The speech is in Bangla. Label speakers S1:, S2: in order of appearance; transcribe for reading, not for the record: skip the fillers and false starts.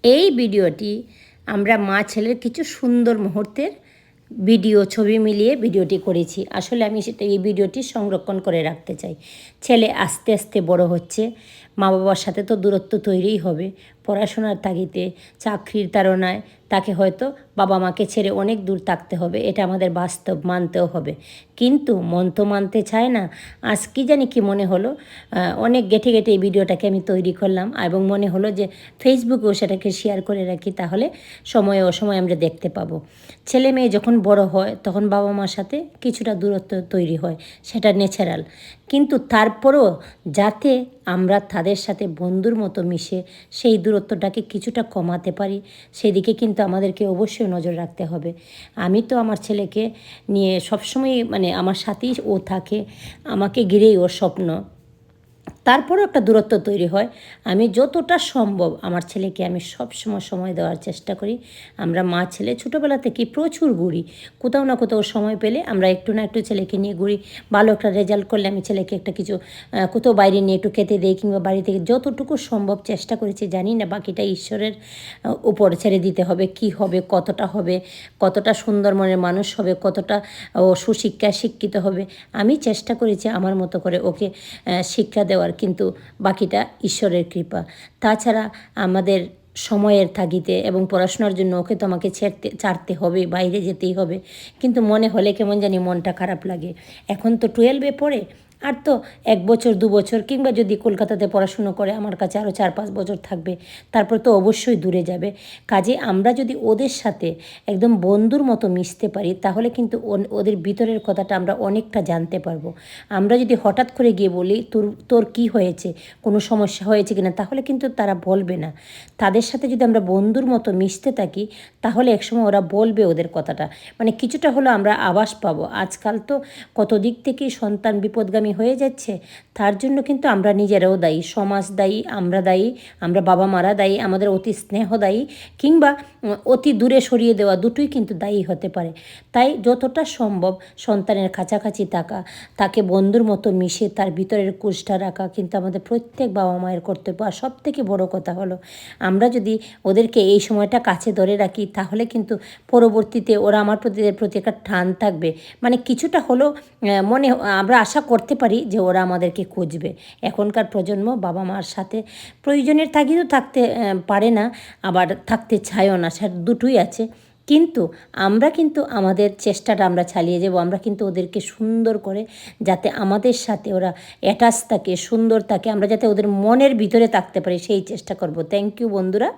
S1: এই ভিডিওটি আমরা মা ছেলের কিছু সুন্দর মুহূর্তের ভিডিও ছবি মিলিয়ে ভিডিওটি করেছি। আসলে আমি সেটা এই ভিডিওটি সংরক্ষণ করে রাখতে চাই। ছেলে আস্তে আস্তে বড় হচ্ছে, মা বাবার সাথে তো দূরত্ব তৈরিই হবে। পড়াশোনার তাগিদে, চাকরির তাড়নায় তাকে হয়তো বাবা মাকে ছেড়ে অনেক দূর থাকতে হবে, এটা আমাদের বাস্তব, মানতেও হবে। কিন্তু মন তো মানতে চায় না। আজ কী জানি কি মনে হলো, অনেক গেঁটে গেঁটে এই ভিডিওটাকে আমি তৈরি করলাম এবং মনে হলো যে ফেসবুকেও সেটাকে শেয়ার করে রাখি, তাহলে সময়ে অসময়ে আমরা দেখতে পাবো। ছেলে মেয়ে যখন বড় হয় তখন বাবা মার সাথে কিছুটা দূরত্ব তৈরি হয়, সেটা ন্যাচারাল। কিন্তু তারপরও যাতে আমরা তাদের সাথে বন্ধুর মতো মিশে সেই দূরত্বটাকে কিছুটা কমাতে পারি, সেদিকে কিন্তু আমাদেরকে অবশ্যই নজর রাখতে হবে। আমি তো আমার ছেলেকে নিয়ে সবসময় আমার সাথেই ও থাকে, আমাকে ঘিরেই ওর স্বপ্ন। তারপরেও একটা দূরত্ব তৈরি হয়। আমি যতটা সম্ভব আমার ছেলেকে আমি সবসময় সময় দেওয়ার চেষ্টা করি। আমরা মা ছেলে ছোটোবেলা থেকেই প্রচুর ঘুরি, কোথাও না কোথাও সময় পেলে আমরা একটু না একটু ছেলেকে নিয়ে ঘুরি। ভালো একটা রেজাল্ট করলে আমি ছেলেকে একটা কিছু কোথাও বাইরে নিয়ে একটু খেতে দিই, কিংবা বাড়ি থেকে যতটুকু সম্ভব চেষ্টা করেছি। জানি না বাকিটা ঈশ্বরের উপর ছেড়ে দিতে হবে, কি হবে, কতটা সুন্দর মনের মানুষ হবে, কতটা ও সুশিক্ষায় শিক্ষিত হবে। আমি চেষ্টা করেছি আমার মতো করে ওকে শিক্ষা দেওয়ার, কিন্তু বাকিটা ঈশ্বরের কৃপা। তাছাড়া আমাদের সময়ের তাগিদে এবং পড়াশোনার জন্য ওকে তো আমাকে ছাড়তে হবে, বাইরে যেতেই হবে। কিন্তু মনে হলে কেমন জানি মনটা খারাপ লাগে। এখন তো 12-এ পড়ে, আর তো 1 বছর 2 বছর, কিংবা যদি কলকাতাতে পড়াশুনো করে আমার কাছে আরও 4-5 বছর থাকবে, তারপর তো অবশ্যই দূরে যাবে। কাজে আমরা যদি ওদের সাথে একদম বন্ধুর মতো মিশতে পারি, তাহলে কিন্তু ওদের ভিতরের কথাটা আমরা অনেকটা জানতে পারবো। আমরা যদি হঠাৎ করে গিয়ে বলি তোর কী হয়েছে, কোনো সমস্যা হয়েছে কিনা, তাহলে কিন্তু তারা বলবে না। তাদের সাথে যদি আমরা বন্ধুর মতো মিশতে থাকি, তাহলে একসময় ওরা বলবে ওদের কথাটা, কিছুটা হলো আমরা আভাস পাবো। আজকাল তো কত দিক থেকেই সন্তান বিপদগামী হয়ে যাচ্ছে। তার জন্য কিন্তু আমরা নিজেরাও দায়ী, সমাজ দায়ী, আমরা দায়ী, আমরা বাবা মারা দায়ী, আমাদের অতি স্নেহ দায়ী, কিংবা অতি দূরে সরিয়ে দেওয়া, দুটোই কিন্তু দায়ী হতে পারে। তাই যতটা সম্ভব সন্তানের কাছাকাছি থাকা, তাকে বন্ধুর মতো মিশে তার ভিতরের কুষ্ঠা রাখা কিন্তু আমাদের প্রত্যেক বাবা মায়ের কর্তব্য। আর সবথেকে বড় কথা হলো, আমরা যদি ওদেরকে এই সময়টা কাছে ধরে রাখি, তাহলে কিন্তু পরবর্তীতে ওরা আমার প্রতি একটা টান থাকবে। কিছুটা হলেও আমরা আশা করতে পারি যে ওরা আমাদেরকে খুঁজবে। এখনকার প্রজন্ম বাবা মার সাথে প্রয়োজনের তাগিদও থাকতে পারে না, আবার থাকতে চায়ও না, সে দুটোই আছে। কিন্তু আমরা কিন্তু আমাদের চেষ্টাটা আমরা চালিয়ে যাব। আমরা কিন্তু ওদেরকে সুন্দর করে, যাতে আমাদের সাথে ওরা অ্যাটাচ থাকে, সুন্দর থাকে, আমরা যাতে ওদের মনের ভিতরে থাকতে পারি, সেই চেষ্টা করব। থ্যাংক ইউ বন্ধুরা।